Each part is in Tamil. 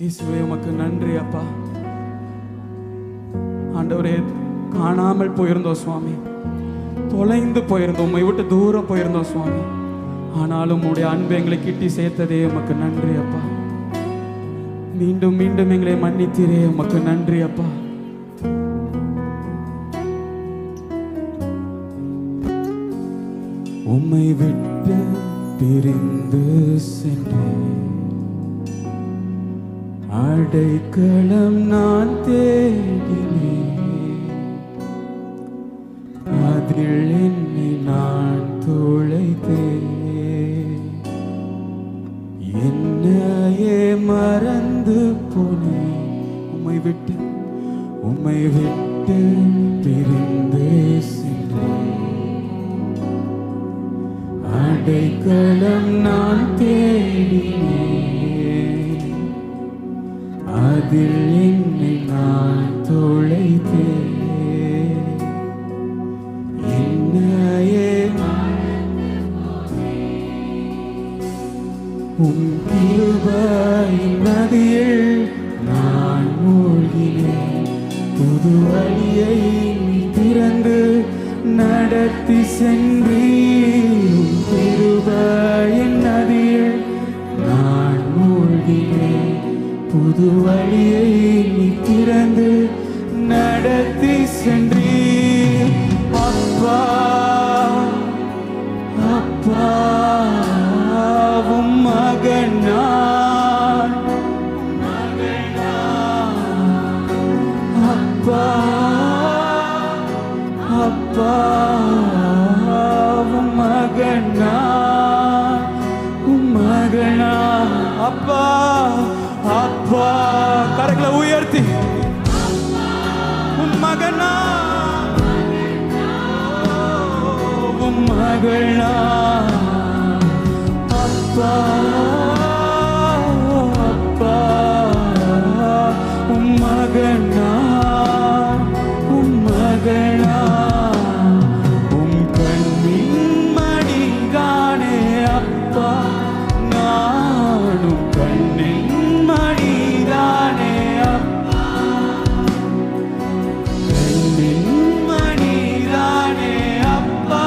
இயேசுவே உமக்கு நன்றி அப்பா. ஆண்டவரே, காணாமல் போயிருந்தோம் சுவாமி, தொலைந்து போயிருந்தோம், உம்மை விட்டு தூரம் போயிருந்தோம் சுவாமி. ஆனாலும் உடைய அன்பு எங்களை கிட்டி சேர்த்ததே உமக்கு நன்றி அப்பா. மீண்டும் மீண்டும் எங்களை மன்னித்தீரே, உமக்கு நன்றி அப்பா. உம்மை விட்டு பிரிந்து சென்றேன், அடைக்கலம் நான் தேடினேன், அதில் என்னை நான் துளைத்தேன். என்னையே மறந்து போனேன், உம்மை விட்டு பிரிந்து சென்றேன், அடைக்கலம் நான் தேடினேன், அதில் என்னை நான் துளைத்தேன். என்னையே உம் கிருபையின் நதியில் நான் மூழ்கினேன், புது வழியை திறந்து நடத்தி சென்றீர். உம் கிருபையின் நதியில் நான் மூழ்கினேன், புது வழியை திறந்து நடத்தி சென்றீர். அப்பா அப்பா உம் மகன் நான், அப்பா அப்பா உம் மகன் நான், உம் மகன் நான். அப்பா அப்பா கரங்களை உயர்த்தி உம் மகன் நான், உம் மகன் நான். அப்பா அப்பா உம் மகன் நான், உம் மகன் நான். உம் கண்ணின் மணிதானே அப்பா, நானும் கண்ணின் மணிதானே அப்பா, கண்ணின் மணிதானே அப்பா,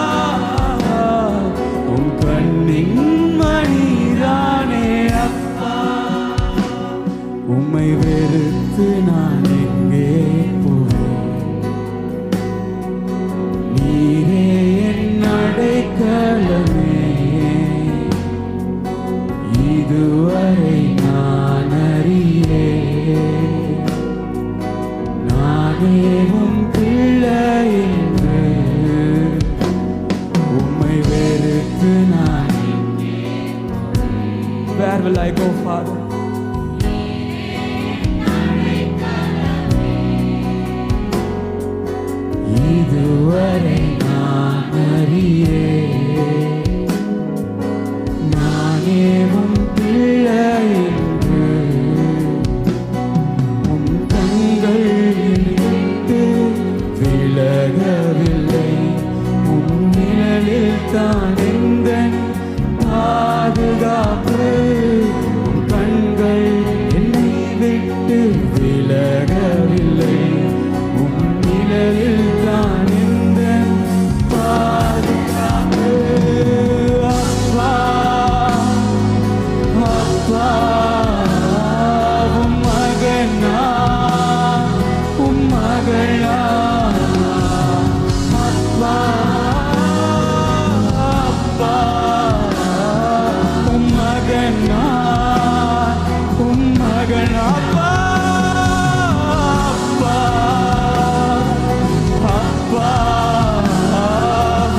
உம் கண்ணின் மணிதானே அப்பா. உம்மை வெறுத்து நான் எங்கே போவேன், நீரே என் அடைக்கலமே. இதுவரை நான் அறியேன், நானே உம் பிள்ளை என்று. உம்மை வெறுத்து நான் where will I go, Father? இதுவரை நான் அறியேன், நானே உம் பிள்ளை என்று. உம் கண்கள் விட்டு விலகவில்லை, உம் நிழலில் தான் எந்தன் பாதுகாப்பு. உம் கண்கள் என்னை விட்டு விலகவில்லை, உம் நிழலில் தான் எந்தன் பாதுகாப்பு. அப்பா அப்பா உம் மகன் நான், உம் மகன் நான். அப்பா அப்பா உம் மகன் நான், உம் மகன். அப்பா அப்பா அப்பா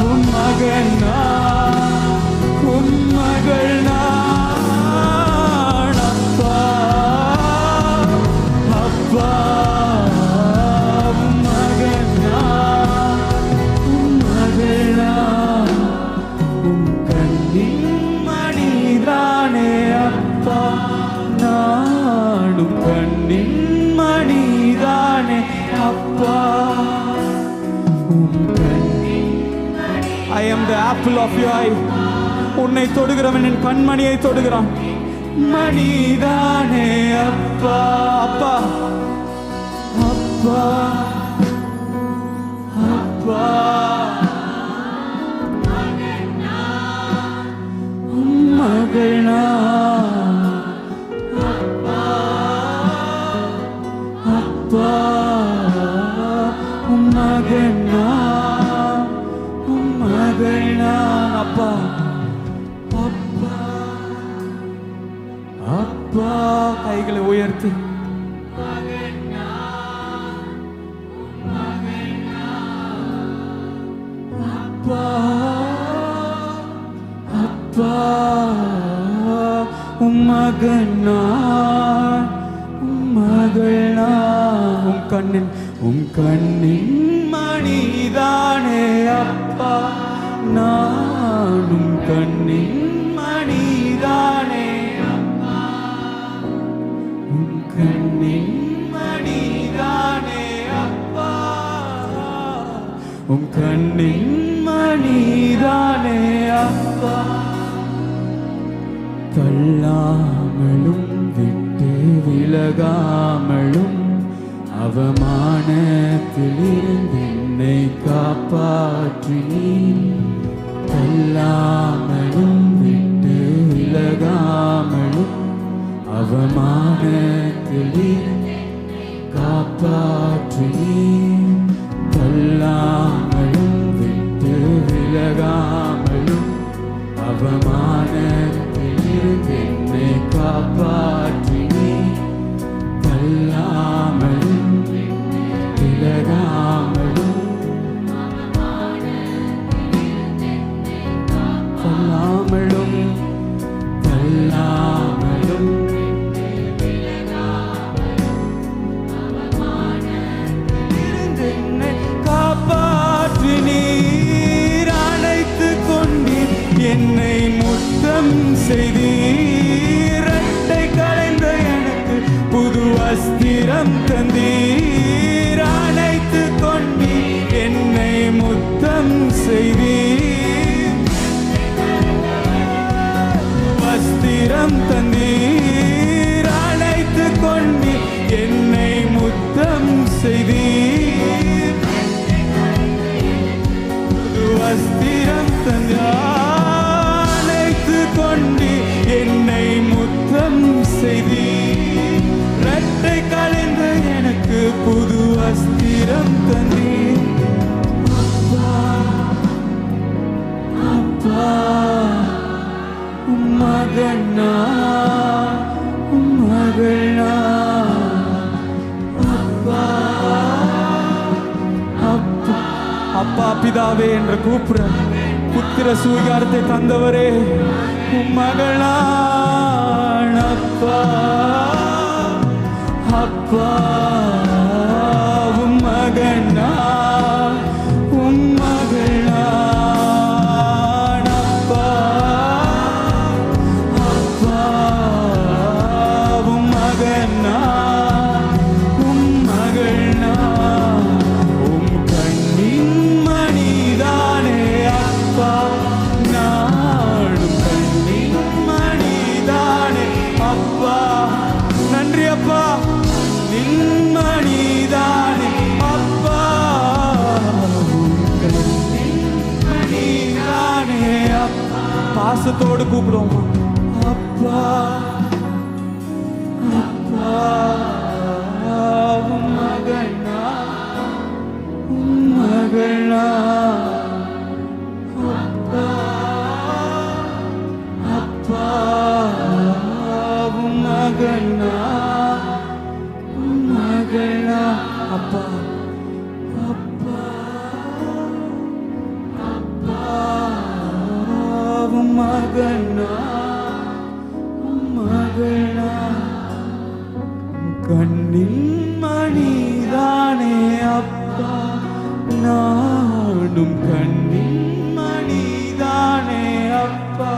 உம் மகன் நான், உம் மகள் நான். அப்பா அப்பா உம் மகன் நான், உம் மகள் நான். உம் கண்ணின் மணிதானே அப்பா, நானும் கண்ணின் மணிதானே அப்பா. உம் கண்ணின் I am the apple of your eye. உன்னை தொடுகிறவன் என் கண்மணியை தொடுகிறான். மணிதானே அப்பா, அப்பா அப்பா அப்பா அப்பா மகனா அப்பா அப்பா மகனா மகனா அப்பா அப்பா அப்பா கைகளை உயர்த்தி அப்பா அப்பா மகனா மகனா கண்ணின் மணிதானே அப்பா நானும் கண்ணின் மணிதானே அப்பா கண்ணின் மணிதானே அப்பா கண்ணின் மணிதானே அப்பா தள்ளாமலும் விட்டு விலகாமலும் அவமானத்திலிருந்து என்னை காப்பாற்றி தள்ளாமலும் விட்டு விலகாமலும் அவமானத்திலிருந்து காப்பாற்றி தள்ளாமலும் விட்டு விலகாமலும் அவமானத்திலிருந்து என்னை காப்பாற்றி தள்ளாமலும் விலகாமலும் தள்ளாமலும் தள்ளாமலும் என்னை காப்பாற்றி நீர் அணைத்து கொண்டீர் என்னை முத்தம் செய்தீர் இரட்டை கலைந்த எனக்கு புது வஸ்திரம் தந்தீர் அணைத்து கொண்டீர் என்னை முத்தம் செய்தீர் வஸ்திரம் தந்தீர் அணைத்து கொண்டீர் என்னை முத்தம் செய்தீர் புது வஸ்திரம் தந்தீர் அணைத்து கொண்டீர் என்னை முத்தம் செய்தீர் இரட்டை கலைந்த எனக்கு புது வஸ்திரம் தந்தீர் அப்பா மகனா மகனா அப்பா அப்பா அப்பா பிதாவே என்று கூப்பிட புத்திர சுவீகாரத்தை தந்தவரே மகனா அப்பா அப்பா மகனா மகனா அப்பா அப்பா மகனா மகனா கண்ணின் மணிதானே அப்பா நானும் கண்ணின் மணிதானே அப்பா நன்றி அப்பா நின்மணிதானே அப்பா நின்மணிதானே அப்பா பாசத்தோடு கூப்பிடுவோமா அப்பா அப்பா மகனா மகனா அப்பா அப்பா மகனா மகனா அப்பா அப்பா அப்பா மகனா மகனா கண்ணின் மணிதானே அப்பா நானும் கண்ணின் மணிதானே அப்பா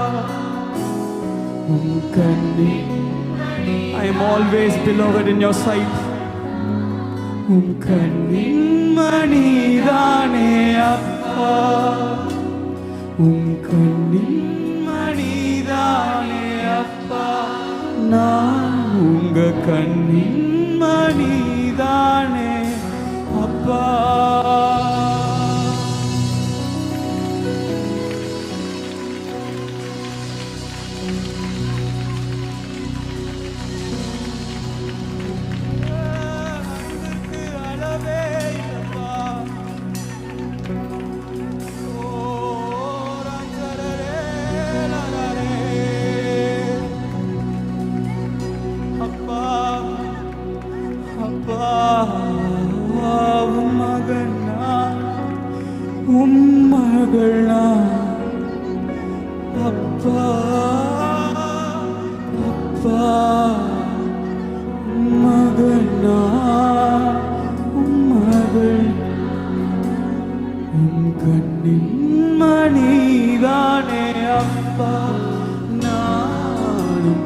கண்ணின் I am always beloved in your sight. கண்ணின் மணிதானே அப்பா கண்ணின் மணிதானே அப்பா நான் உங்க கண்ணின் மணிதானே அப்பா. மகளா அப்பா அப்பா மகளா மகள் கண்ணின் மணிதானே அப்பா. நானும்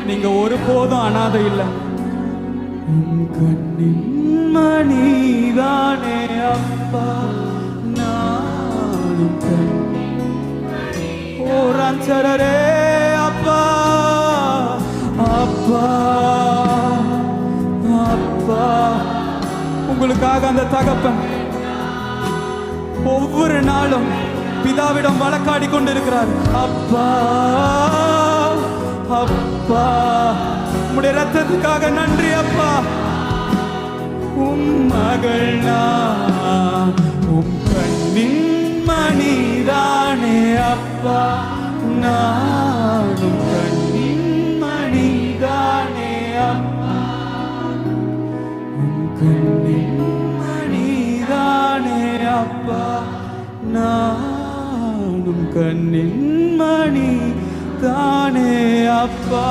நீங்க ஒருபோதும் அனாதை இல்லை. கண்ணின் மணிதானே அப்பா. நானும் ஓராஞ்சரரே அப்பா அப்பா அப்பா. உங்களுக்காக அந்த தகப்பன் ஒவ்வொரு நாளும் பிதாவிடம் வழக்காடி கொண்டிருக்கிறார். அப்பா அப்பா உம்முடைய ரத்தத்துக்காக நன்றி அப்பா. உம் மகள் நான், உம் கண்ணின் மணிதானே அப்பா. நானும் கண்ணின் மணிதானே அப்பா. உம் கண்ணின் மணிதானே அப்பா. நானும் கண்ணின் மணிதானே அப்பா.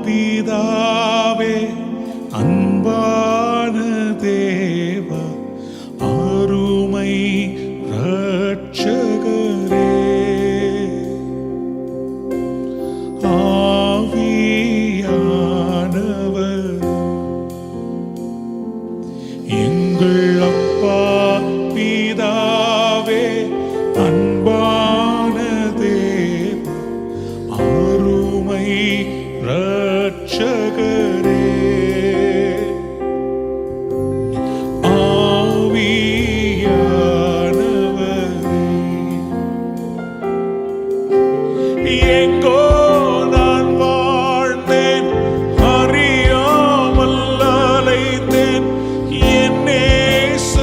பிதாவே அன்பான தேவா அருமை இரட்சகரே ஆவியானவர் எங்கள் அப்பா பிதாவே அன்பான தேவா அருமை இரட்சகரே ஆவியானவரே எங்கோ நான் வாழ்ந்தேன் அறியாமல் அலைந்தேன் என் நேச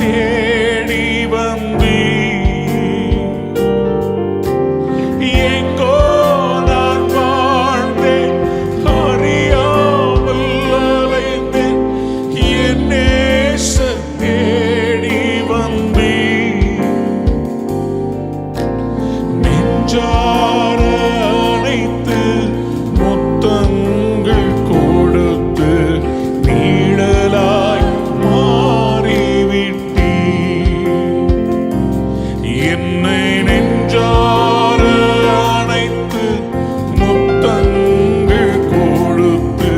தேடி வந்தீர். எங்கோ அணைத்து முத்தங்கள் கொடுத்து நீடலாய் மாறிவிட்டீ. என்னை நெஞ்சார அணைத்து முத்தங்கள் கொடுத்து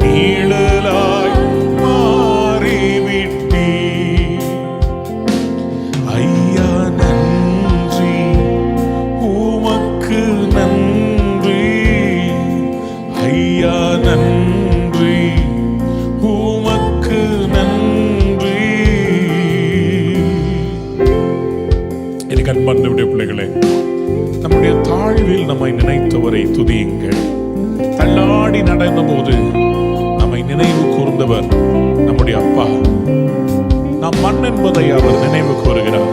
நீடலாய் மாறிவிட்டீ. ஐயா நன்றி, உமக்கு நன்றி. ஐயா நன்றி, உமக்கு நன்றி. எனக்கு அன்பார்ந்தவருடைய பிள்ளைகளே, நம்முடைய தாழ்வில் நம்மை நினைத்தவரை துதியுங்கள். தள்ளாடி நடந்த போது நம்மை நினைவு கூர்ந்தவர் நம்முடைய அப்பா. நாம் மண் என்பதை அவர் நினைவு கூறுகிறார்.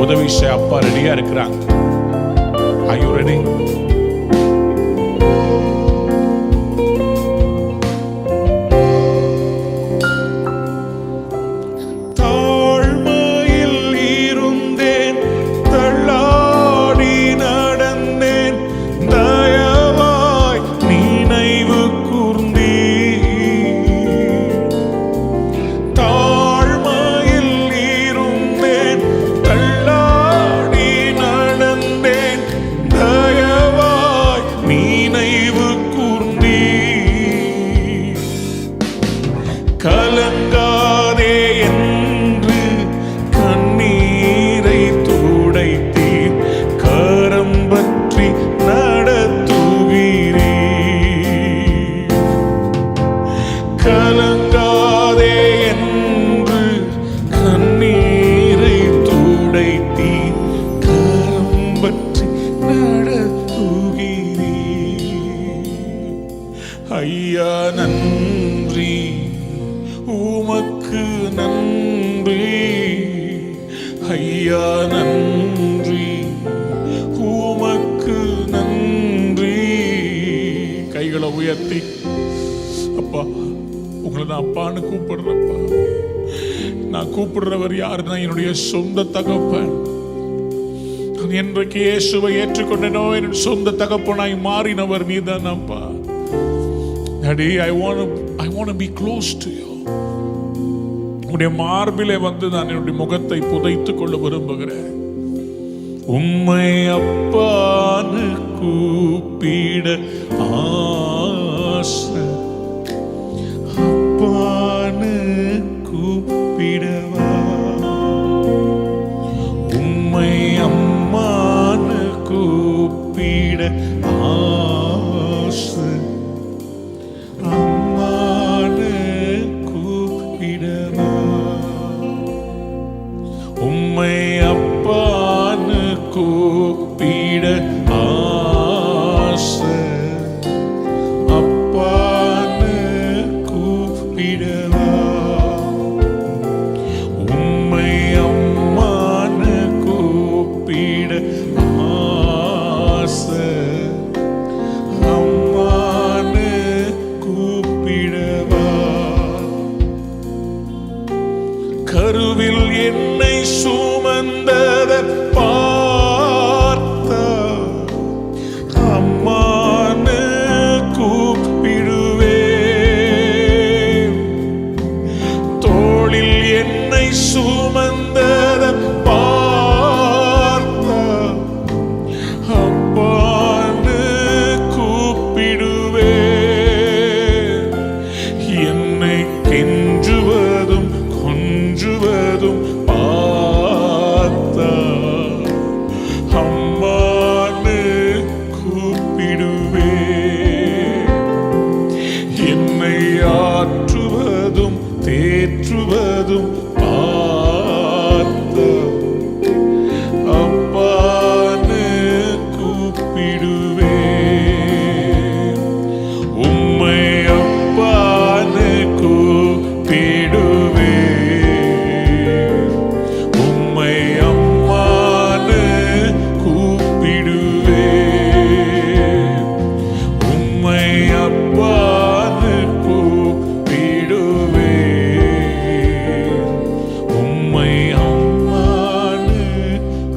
உதவி செய்ய அப்பா ரெடியா இருக்கிறாங்க. Are you ready? தாழ்மையில் இருந்தேன், தள்ளாடி நடந்தேன், தயவாய் நினைவு கூர்ந்தீர். தாழ்மையில் இருந்தேன், தள்ளாடி நடந்தேன், தயவாய் நினைவு கலங்காதே என்று கண்ணீரை துடைத்தீ கரம் பற்றி நடத்துகிறீ. ஐயா நன்றி, உமக்கு நன்றி. ஐயா நன்றி, உமக்கு நன்றி. கைகளை உயர்த்தி, அப்பா உங்களை நான் அப்பான்னு கூப்பிடுறப்பா. நான் கூப்பிடுறவர் யாருன்னா என்னுடைய சொந்த தகப்பன். என்றைக்கு இயேசுவை ஏற்றுக்கொண்டேனோ என் சொந்த தகப்பனாய் மாறினவர் நீதான் அப்பா. Daddy, I want to be close to you. உன்னுடைய மார்பிலே வந்து நான் என்னுடைய முகத்தை புதைத்துக் கொள்ள விரும்புகிறேன். உம்மை அப்பான்னு கூப்பிட ஆசை, அப்பான்னு கூப்பிடவா. உம்மை அம்மான்னு கூப்பிட ஆசை, அம்மான்னு கூப்பிடவா. உம்மை அப்பான்னு கூப்பிட ஆசை, அப்பான்னு கூப்பிடவா. உம்மை அம்மான்னு கூப்பிட ஆசை, அம்மான்னு கூப்பிடவா. கருவில் என்னை சுமந்தத பார்த்தா அம்மான்னு கூப்பிடுவேன். தோளில் என்னை சுமந்தத பார்த்தா அப்பான்னு கூப்பிடுவேன். என்னை கெஞ்சுவதும் கொஞ்சுவதும் பார்த்தா அம்மான்னு கூப்பிடுவேன். என்னை ஆற்றுவதும் தேற்றுவதும் பார்த்தா அப்பான்னு கூப்பிடுவேன். உம்மை அப்பான்னு கூப்பிடுவேன். உம்மை அம்மான்னு கூப்பிடுவேன். உம்மை அப்பான்னு கூப்பிடுவேன். உம்மை அம்மான்னு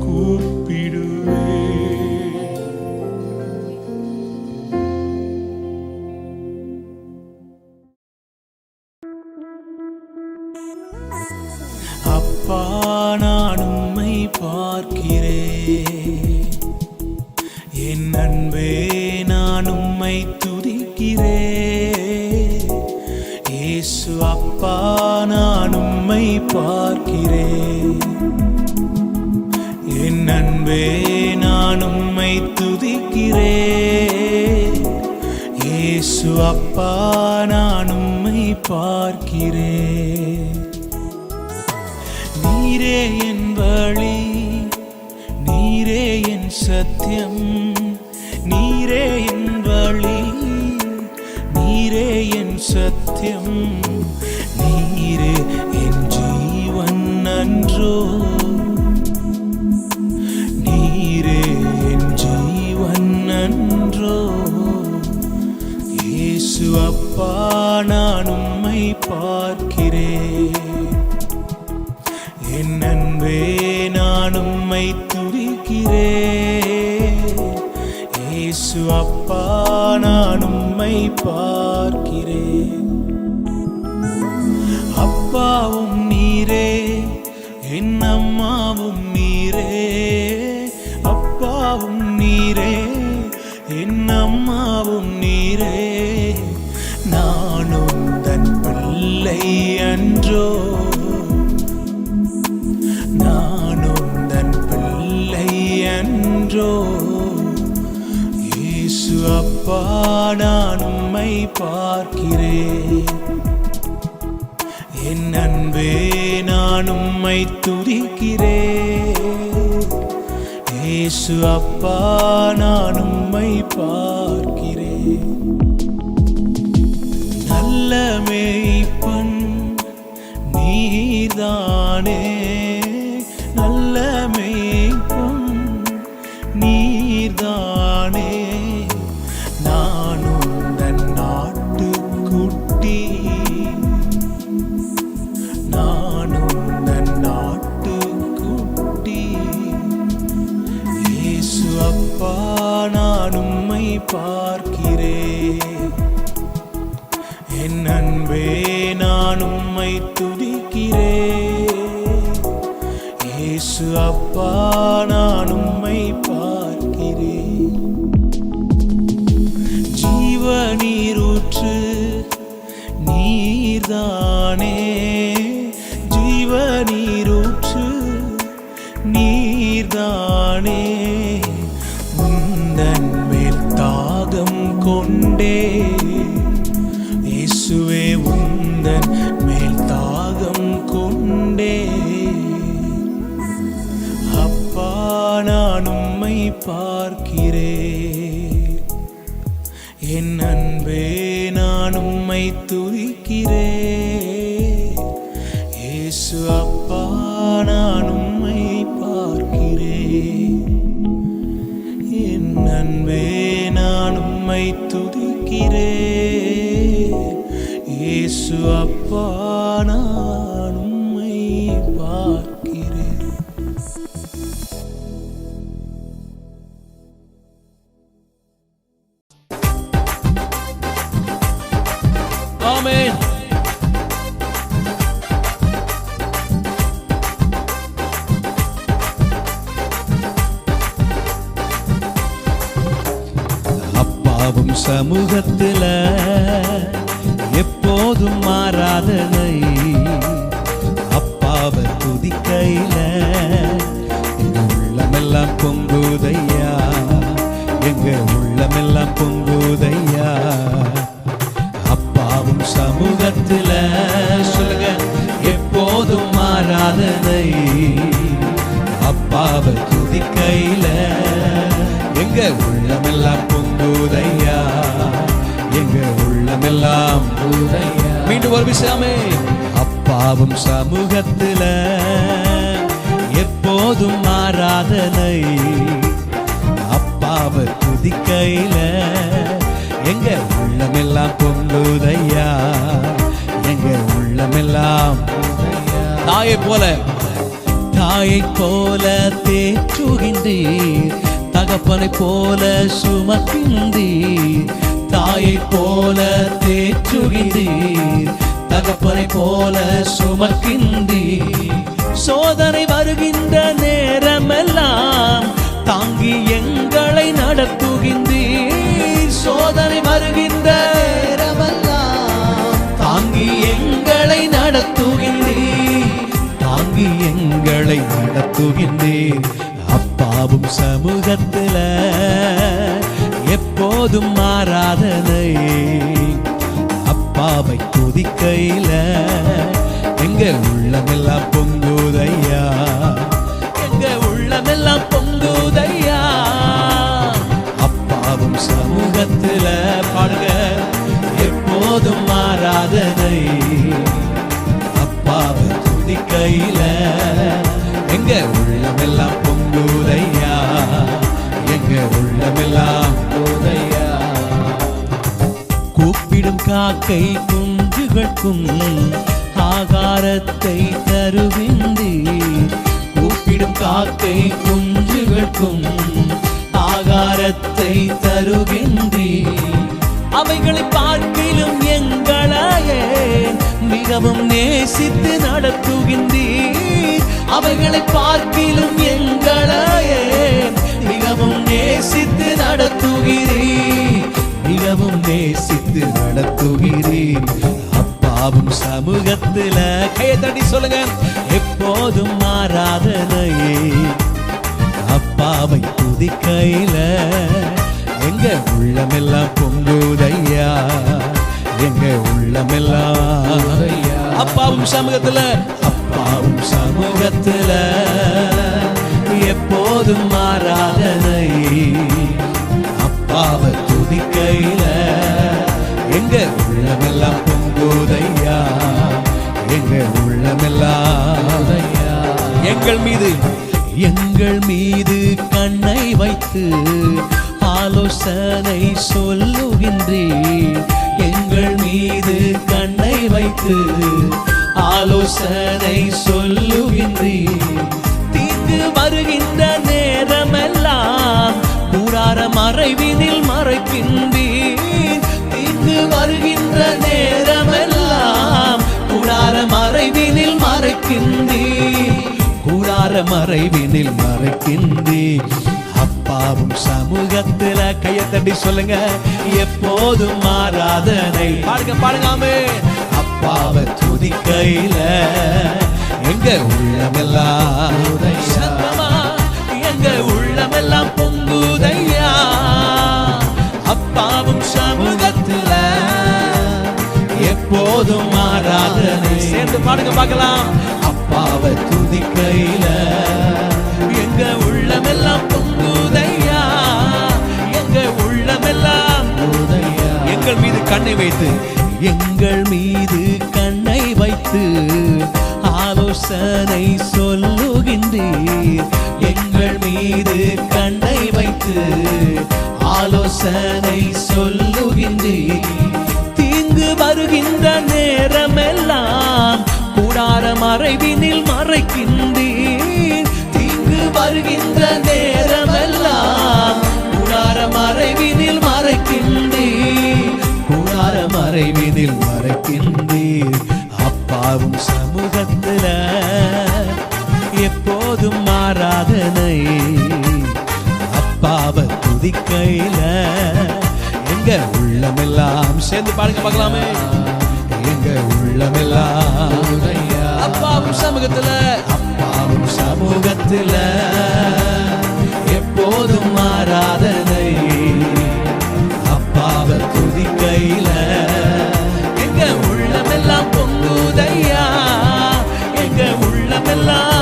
கூப்பிடுவேன். அப்பா நான் உம்மை பார்க்கிறேன், என் அன்பே நான் உம்மை துதிக்கிறேன். இயேசு அப்பா நான் உம்மை பார்க்கிறேன், என் அன்பே நான் உம்மை துதிக்கிறேன். இயேசு அப்பா நான் உம்மை பார்க்கிறேன். நீரே என் வழி, நீரே என் சத்தியம், நீரே என் வழி, நீரே என் சத்தியம், நீரே என் ஜீவன் அன்றோ, நீரே என் ஜீவன் அன்றோ. இயேசு அப்பா நான் உம்மை பார்க்கிறேன், என் அன்பே நான் உம்மை துதிக்கிறேன். இயேசு அப்பா நான் உம்மை பார்க்கிறேன். அப்பாவும் நீரே, என் அம்மாவும் நீரே. அப்பாவும் நீரே, என் அம்மாவும் நீரே. நானும் தன் பிள்ளை அன்றோ, நானும் தன் பிள்ளை அன்றோ. இயேசு அப்பா நான் உம்மை பார்க்கிறேன், அன்பே நான் உம்மை துதிக்கிறேன். இயேசு அப்பா நான் உம்மை பார்க்கிறேன். நல்ல மேய்ப்பன் நீர்தானே, நல்ல மேய்ப்பன் நீர்தானே. நான் உந்தன் நாட்டுக்குட்டி, நான் உந்தன் நாட்டுக்குட்டி. இயேசு அப்பா நான் உம்மை பார்க்கிறேன். என் அன்பே நான் உம்மை துதிக்கிறேன். இயேசு அப்பா நான் உம்மை பார்க்கிறேன். ஜீவ நீரூற்று நீர்தானே, ஜீவ நீரூற்று நீர்தானே. உந்தன் மேல் தாகம் கொண்டே இயேசுவே, உந்தன் மேல் தாகம் கொண்டே. அப்பா நான் உம்மை பார்க்கிறேன். என் அன்பே நான் உம்மை துதிக்கிறேன். இயேசு அப்பா நான் உம்மை பார்க்கிறேன். என் அன்பே நான் உம்மை துதிக்கிறேன். இயேசு அப்பா நான் உம்மை பார்க்கிறேன். ஆமென். அப்பாவும் சமூகத்துல எப்போதும் மாறாதனை, அப்பாவை துதிக்கையில எங்க உள்ளமெல்லாம் பொங்குதையா, எங்க உள்ளமெல்லாம் பொங்குதையா. அப்பாவும் சமூகத்துல சொல்லுங்க, எப்போதும் மாறாதனை, அப்பாவை துதிக்கையில எங்க உள்ளமெல்லாம் பொங்குதையா, எங்க உள்ளமெல்லாம் பொங்குதையா. மீண்டும் ஒரு விஷயமே, அப்பாவும் சமூகத்துல எப்போதும் மாறாதனை, அப்பாவை துதிக்கையில எங்க உள்ளமெல்லாம் பொங்குதையா, எங்க உள்ளமெல்லாம். தாயை போல, தாயை போல தேற்றுகின்றீர், தகப்பனை போல சுமக்கின்றீர். தாயை போல தேற்றுகின்றீர், தகப்பனை போல சுமக்கின்றீர். சோதனை வருகின்ற நேரமெல்லாம் தாங்கி எங்களை நடத்துகின்றீர். சோதனை வருகின்ற நேரமெல்லாம் தாங்கி எங்களை நடத்துகின்றீர், தாங்கி எங்களை நடத்துகின்றீர். அப்பாவும் சமூகத்துல எப்போதும் மாறாதனை, அப்பாவை துதிக்கையில எங்க உள்ளமெல்லாம் பொங்குதையா, எங்க உள்ளமெல்லாம் பொங்குதையா. அப்பாவும் சமூகத்துல பாடுங்க, எப்போதும் மாறாதனை, அப்பாவை துதிக்கையில எங்க உள்ளமெல்லாம் பொங்குதையா, எங்க உள்ளமெல்லாம் பொங்குதையா. கூப்பிடும் காக்கை குஞ்சுகளுக்கும் ஆகாரத்தை தருகின்றீர். கூப்பிடும் காக்கை குஞ்சுகளுக்கும் ஆகாரத்தை தருகின்றீர். அவைகளை பார்க்கிலும் எங்களையே மிகவும் நேசித்து நடத்துகின்றீர். அவைகளை பார்க்கிலும் எங்களையே மிகவும் நேசித்து நடத்துகிறீர், மிகவும் நேசித்து நடத்துகிறீர். அப்பாவும் சமூகத்துல கையை தட்டி சொல்லுங்க, எப்போதும் மாறாதனையே, அப்பாவை துதிக்கையில எங்க உள்ளமெல்லாம் பொங்குதையா, எங்க உள்ளமெல்லாம். அப்பாவும் சமூகத்துல எப்போதும் ஆராதனை. அப்பாவை துதிக்கையில எங்க உள்ளமெல்லாம் பொங்குதையா, எங்க உள்ளமெல்லாம் எங்கள் மீது கண்ணை வைத்து ஆலோசனை சொல்லுகின்றீர். எங்கள் மீது கண்ணை வைத்து ஆலோசனை சொல்லுகின்றீர். தீங்கு வருகின்ற நேரமெல்லாம் கூடார மறைவினில் மறைக்கின்றீர். தீங்கு வருகின்ற நேரமெல்லாம் கூடார மறைவினில் மறைக்கின்றீர். கூடார மறைவினில் மறைக்கின்றீர். அப்பாவும் சமூகத்துல கையை தட்டி சொல்லுங்க, எப்போதும் ஆராதனை. பாடுங்காமே. அப்பாவை துதிக்கையில எங்க உள்ளமெல்லாம் சத்தமா, எங்க உள்ளமெல்லாம் பொங்குதையா. அப்பாவும் சமூகத்துல எப்போதும் ஆராதனை. சேர்ந்து பாடுங்க பார்க்கலாம். அப்பாவை துதிக்கையில எங்க உள்ளமெல்லாம் பொங்குதையா, எங்க உள்ளமெல்லாம் பொங்குதையா. எங்கள் மீது கண்ணை வைத்து, எங்கள் மீது கண்ணை வைத்து ஆலோசனை சொல்லுகின்றீர். எங்கள் மீது கண்ணை வைத்து ஆலோசனை சொல்லுகின்றீர். தீங்கு வருகின்ற நேரமெல்லாம் கூடார மறைவினில் மறைக்கின்றீர். தீங்கு வருகின்ற நேரமெல்லாம் கூடார மறைவினில் மறைக்கின்றீர். கூடார மறைவினில் மறைக்கின்றீர். அப்பாவும் சமூகத்துல எப்போதும் ஆராதனை. அப்பாவை துதிக்கையில எங்க உள்ளமெல்லாம் சேர்ந்து பாடுங்க பார்க்கலாமே. எங்க உள்ளமெல்லாம் அப்பாவும் சமூகத்துல, அப்பாவும் சமூகத்துல எப்போதும் ஆராதனை. அப்பாவை துதிக்கையில எங்க உள்ளமெல்லாம் பொங்குதையா, எங்க உள்ளமெல்லாம்.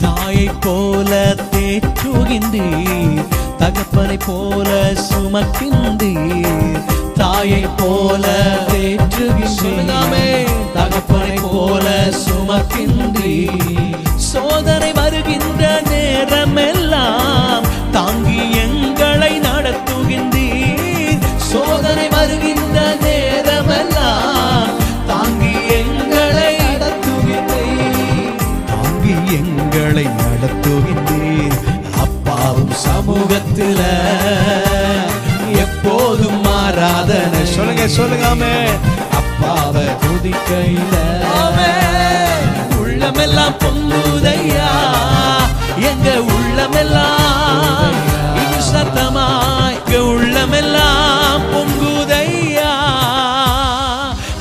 தாயை போல தேற்றுகின்றீர், தகப்பனை போல சுமக்கின்றீர். தாயை போல தேற்றுகின்றீர், தகப்பனை போல சுமக்கின்றீர். சோதனை வருகின்ற நேரமெல்லாம் தாங்கி எங்களை நடத்துகின்றீர். சோதனை வருகின்ற நேரமெல்லாம் தாங்கி எங்களை நடத்துகின்றீர். தாங்கி எங்களை நடத்துகின்றீர். அப்பாவும் சமூகத்துல எப்போதும் ஆராதனை. சொல்லுங்க. அப்பாவை துதிக்கையில உள்ளமெல்லாம் பொங்குதையா, எங்க உள்ளமெல்லாம் இது சத்தமா, எங்க உள்ளமெல்லாம் பொங்குதையா.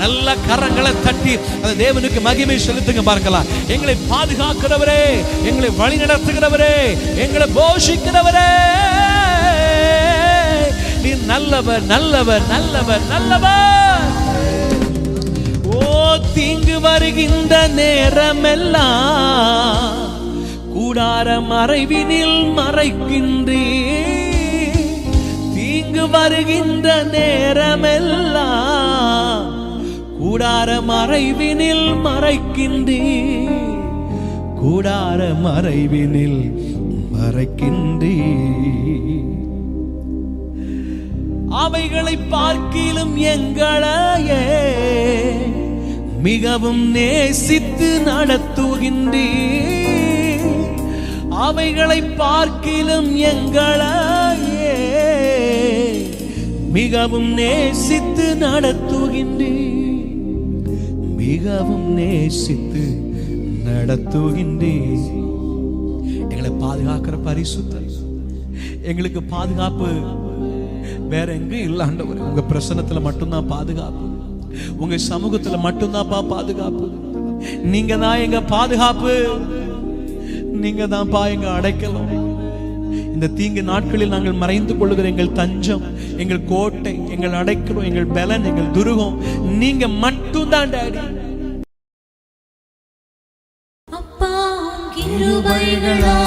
நல்ல கரங்களை தட்டி அந்த தேவனுக்கு மகிமை செலுத்துங்க பார்க்கலாம். எங்களை பாதுகாக்கிறவரே, எங்களை வழி நடத்துகிறவரே, எங்களை போஷிக்கிறவரே, நீ நல்லவர் நல்லவர் நல்லவர் நல்லவர். ஓ தீங்கு வருகின்ற நேரமெல்லாம் கூடார மறைவினில் மறைக்கின்றீர். தீங்கு வருகின்ற நேரமெல்லாம் கூடார மறைவினில் மறைக்கின்றீர். கூடார மறைவினில் மறைக்கின்றீர். அவைகளை பார்க்கிலும் எங்களையே மிகவும் நேசித்து நடத்துகின்றீர். அவைகளை பார்க்கிலும் எங்களையே மிகவும் நேசித்து நடத்துகின்றீர். மிகவும் நேசித்து நடத்துகின்றீர். எங்களை பாதுகாக்கிற பரிசுத்தர். எங்களுக்கு பாதுகாப்பு வேற எங்கேயும் இல்ல ஆண்டவரே. உங்க பிரசன்னத்துல மட்டும்தான் பாதுகாப்பு, உங்க சமூகத்துல மட்டும்தான்ப்பா பாதுகாப்பு. நீங்க தான் எங்க பாதுகாப்பு, நீங்க தான்ப்பா எங்க அடைக்கலம். இந்த தீங்கு நாட்களில் நாங்கள் மறைந்து கொள்ளுகிற எங்கள் தஞ்சம், எங்கள் கோட்டை, எங்கள் அடைக்கலம், எங்கள் பலன், எங்கள் துருகம் நீங்க மட்டும்தான் டாடி. அப்பா கிருபைகளா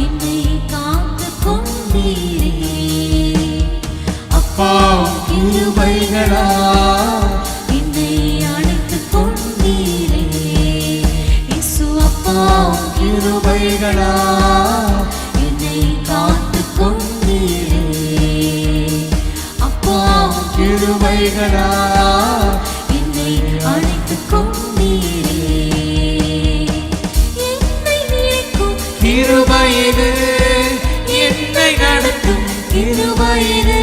என்னை காத்து கொண்டீரே, அப்பா கிருபைகளா என்னை அழைத்து கொண்டீரே, இயேசு அப்பா கிருபைகளா என்னை காத்து கொண்டீரே, அப்பா கிருபைகளா என்னை அழைத்து கொண்டீரே, என்னை நினைக்கும் கிருபையிது, என்னை நடத்தும் கிருபையிது,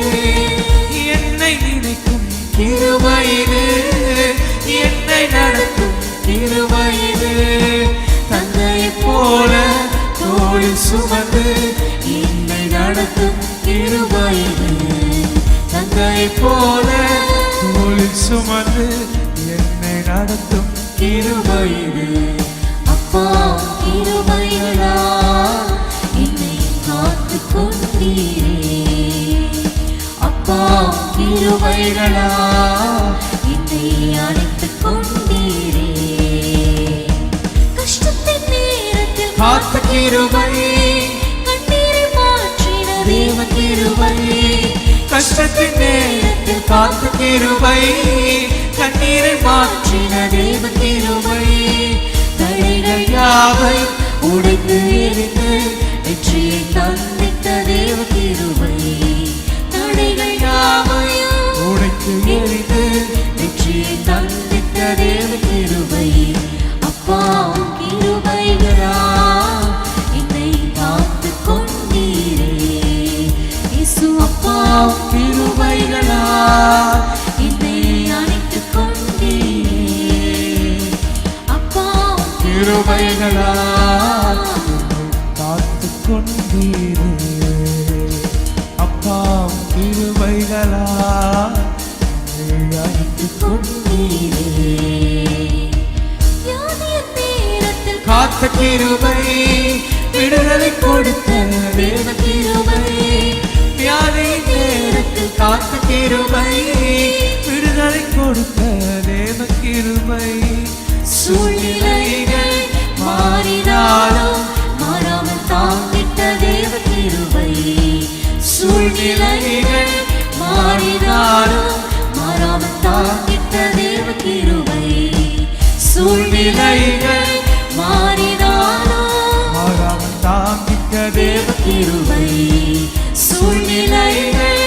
என்னை நினைக்கும் கிருபையிது, என்னை நடத்தும் கிருபையிது, தந்தையைப் போல தோளில் சுமந்து என்னை நடத்தும் கிருபையிது, தந்தையைப் போல தோளில் சுமந்து என்னை நடத்தும் கிருபையிது, அப்பா கிருபைகளா என்னை காத்து கொண்டீரே, அப்பா கிருபைகளா என்னை அழைத்து கொண்டீரே, கஷ்டத்தின் நேரத்தில் காத்த கிருபை, கண்ணீரை மாற்றின தேவ கிருபை, கஷ்டத்தின் நேரத்தில் காத்த கிருபை, கண்ணீரை மாற்றின தேவ கிருபை, தடைகள் யாவை உடைத்து எரிந்து வெற்றியை தந்திட்ட தேவ கிருபை, தடைகள் யாவையும் உடைத்து எரிந்து வெற்றியை தந்திட்ட தேவ கிருபை, அப்பா கிருபைகளா என்னை காத்து கொண்டீரே, இயேசு அப்பா கிருபைகளா என்னை அழைத்து கொண்டீரே, அப்பா கிருபைகளா காத்து கொண்டீரே, அப்பா கிருபைகளா அழைத்து கொண்டீரே, வியாதியின் நேரத்தில் காத்த கிருபை, விடுதலை கொடுத்த தேவ கிருபை, வியாதியின் நேரத்தில் காத்த கிருபை, விடுதலை கொடுத்த தேவ கிருபை, சூழ்நிலைகள் மாறினாலும் மாறாமல் தாங்கிட்ட தேவ கிருபை, சூழ்நிலைகள் மாறினாலும் மாறாமல் தாங்கிட்ட தேவ கிருபை, சூழ்நிலைகள் மாறினாலும் மாறாமல் தாங்கிட்ட தேவ கிருபை, சூழ்நிலைகள்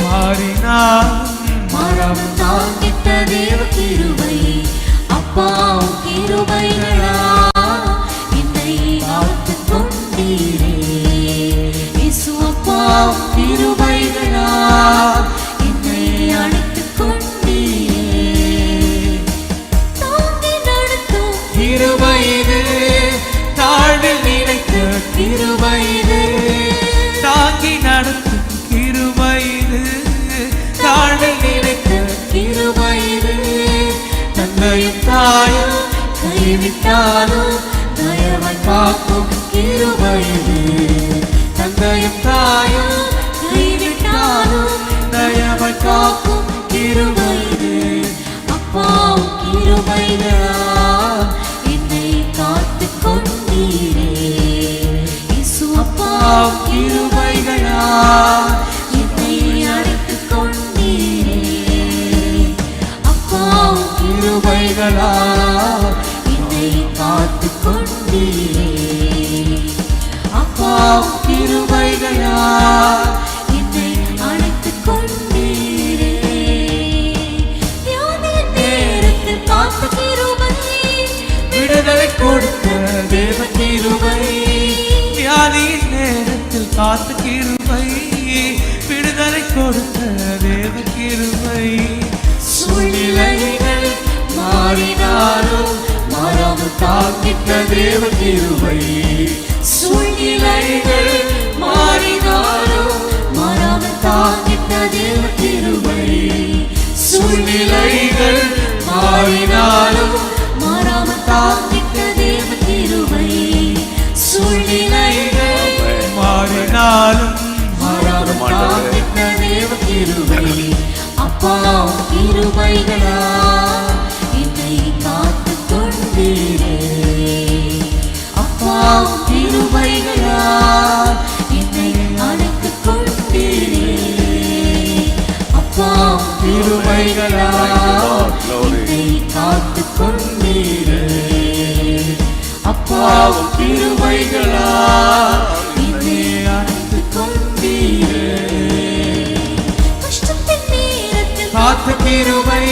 மாறினாலும் மாறாமல் தாங்கிட்ட தேவ கிருபை, அப்பா கிருபைகளா என்னை காத்து கொண்டீரே, இயேசு அப்பா கிருபைகளா என்னை அழைத்து கொண்டீரே, தாங்கி நடத்தும் கிருபையிது, தாழ்வில் நினைத்த கிருபையிது, தாங்கி நடத்தும் கிருபையிது, தாழ்வில் நினைத்த கிருபையிது, தன்னையும் தாயும் கைவிட்டாலும் தயவாய் காக்கும் கிருபையிது, தந்தையும் தாயும் கைவிட்டாலும் தயவாய் காக்கும் கிருபையிது, அப்பா கிருபைகளா என்னை காத்து கொண்டீரே, இயேசு அப்பா கிருபைகளா என்னை அழைத்து கொண்டீரே, அப்பா கிருபைகளா என்னை காத்து கொண்டீரே, அப்பா கிருபைகளா என்னை அழைத்து கொண்டீரே, வியாதியின் நேரத்தில் காத்த கிருபை, விடுதலை கொடுத்த தேவ கிருபை, வியாதியின் நேரத்தில் காத்த கிருபை, விடுதலை கொடுத்த தேவ கிருபை, சூழ்நிலைகள் மாறினாலும் மாறாமல் தாங்கிட்ட தேவ கிருபை, சூழ்நிலைகள் மாறினாலும் மாறாமல் தாங்கிட்ட தேவ கிருபை, சூழ்நிலைகள் மாறினாலும் மாறாமல் தாங்கிட்ட தேவ கிருபை, சூழ்நிலைகள் மாறி கிருபைகளா என்னை காத்துக் கொண்டீரே. அப்பா கிருபைகளா என்னை அணைத்துக் கொண்டீரே. அப்பா கிருபைகளா என்னை காத்துக் கொண்டீரே. அப்பா கிருபைகளா என்னை அணைத்துக் கொண்டீரே. கஷ்டத்தின் நேரத்தில் காத்த கிருபை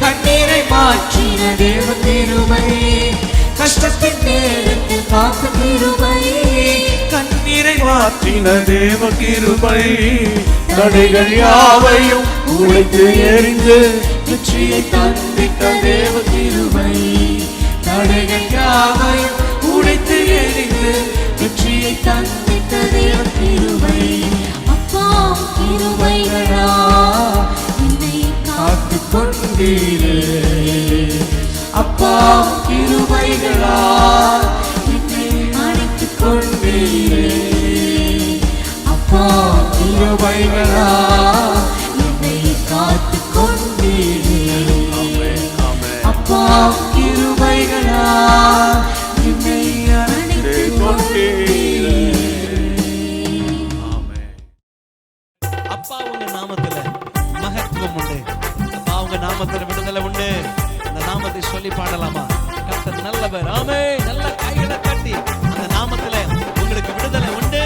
கண்ணீரை மாற்றின தேவ கிருபை. கஷ்டத்தின் நேரத்தில் காத்த கிருபை கண்ணீரை மாற்றின தேவ கிருபை. தடைகள் யாவையும் உடைத்து எறிந்து வெற்றியை தந்திட்ட தேவ கிருபை. தடைகள் யாவையும் உடைத்து எறிந்து வெற்றியை தந்திட்ட தேவ கிருபை. அப்பா கிருபைகளா என்னை காத்துக் கொண்டீரே. அப்பா கிருபைகளா என்னை அணைத்துக் கொண்டீரே. அப்பா கிருபைகளா என்னை காத்துக் கொண்டீரே. அப்பா கிருபைகளா என்னை அணைத்துக் கொண்டீரே. அப்பா உங்க நாமத்துல மகத்துவம் உண்டு. அப்பா உங்க நாமத்துல விடுதலை உண்டு. அந்த நாமத்தை சொல்லி பாடலாமா? கர்த்தர் நல்லவர். ஆமென். நல்ல கைகளை தட்டி அந்த நாமத்துல உங்களுக்கு விடுதலை உண்டு.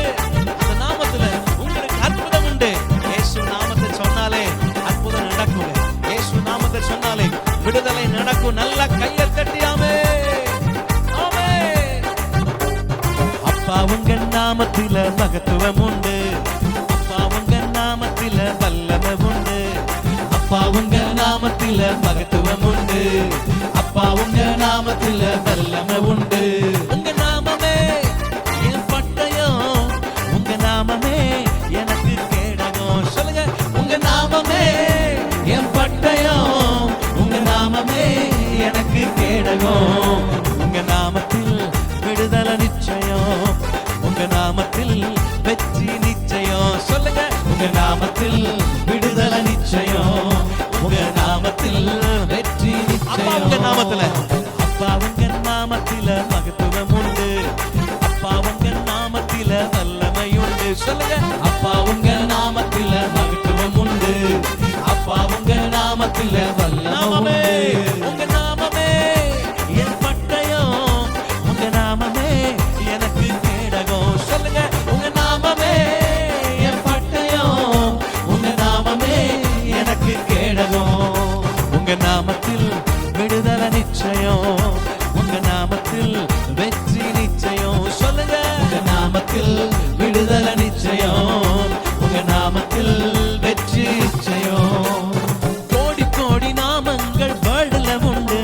அந்த நாமத்துல உங்களுக்கு அற்புதம் உண்டு. இயேசு நாமத்தை சொன்னாலே அற்புதம் நடக்கும். இயேசு நாமத்தை சொன்னாலே விடுதலை நடக்கும். நல்ல கையை தட்டி ஆமென். ஆமென். அப்பா உங்க நாமத்தில மகத்துவம் உண்டு. அப்பா உங்க நாமத்தில வல்லமை உண்டு. அப்பா உங்க நாமத்தில மகத்துவம் உண்டு. அப்பா உங்க நாமத்தில வல்லமை உண்டு. உங்க நாமமே என் பட்டயம். உங்க நாமமே எனக்கு கேடகம். சொல்லுங்க, உங்க நாமமே என் பட்டயம். உங்க நாமமே எனக்கு கேடகம். உங்க நாமத்தில் விடுதலை நிச்சயம். உங்க நாமத்தில் வெற்றி நிச்சயம். சொல்லுங்க, உங்க நாமத்தில் விடுதலை நிச்சயம். உங்க நாமத்தில் வெற்றி நிச்சயம். உங்க நாமத்துல அப்பா உங்க நாமத்தில மகத்துவம் உண்டு. அப்பா உங்க நாமத்தில வல்லமை உண்டு. சொல்லுங்க, அப்பா உங்க நாமத்தில மகத்துவம் உண்டு. அப்பா உங்க நாமத்தில வல்லமை உண்டு. உங்க நாமமே என் பட்டயம். உங்க நாமமே எனக்கு கேடகம். சொல்லுங்க, உங்க நாமமே என் பட்டயம். உங்க நாமமே எனக்கு கேடகம். உங்க நாமத்தில் விடுதலை நிச்சயம். உங்க நாமத்தில் வெற்றி நிச்சயம். சொல்லுங்க, உங்க நாமத்தில் விடுதலை நிச்சயம். உங்க நாமத்தில் வெற்றி நிச்சயம். கோடி கோடி நாமங்கள் வேர்ல்டுல உண்டு.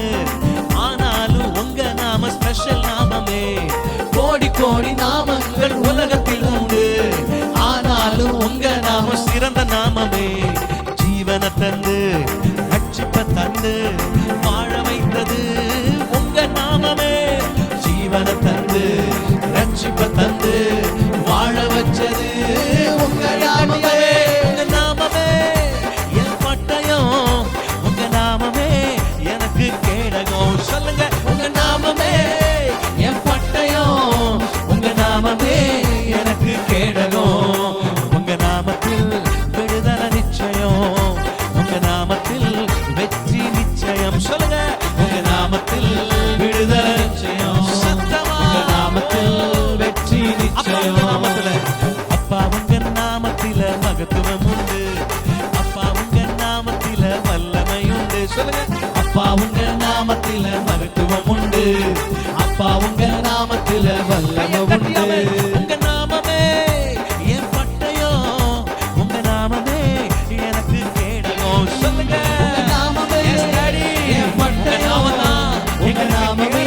ஆனாலும் உங்க நாம ஸ்பெஷல் நாமமே. கோடி கோடி நாமங்கள் உலகத்தில் உண்டு. ஆனாலும் உங்க நாம சிறந்த நாமமே. ஜீவனை தந்து ரட்சிப்பை தந்து வாழ வைத்தது உங்க நாமமே. ஜீவனை தந்து ரட்சிப்பை தந்து வாழ வச்சது உங்க நாமமே. உங்க நாமமே என் பட்டயம். உங்க நாமமே எனக்கு கேடகம். சொல்லுங்க, உங்க நாமமே என் பட்டயம். உங்க நாமமே எனக்கு கேடகம். உங்க நாமத்தில் விடுதலை நிச்சயம். உங்க நாமத்தில் வெற்றி நிச்சயம். சொல்லுங்க, உங்க நாமத்தில் விடுதலை நிச்சயம். உங்க நாமத்தில் வெற்றி நிச்சயம். அப்பா உங்க நாமத்தில மகத்துவம் உண்டு. அப்பா உங்க நாமத்தில வல்லமை உண்டு. சொல்லுங்க, அப்பா உங்க நாமத்தில மகத்துவம் உண்டு. அப்பா உங்க நாமத்தில வல்லமை உண்டு. உங்க நாமமே என் பட்டயம். உங்க நாமமே எனக்கு கேடகம். சொல்லுங்க, உங்க நாமமே என் பட்டயம். உங்க நாமமே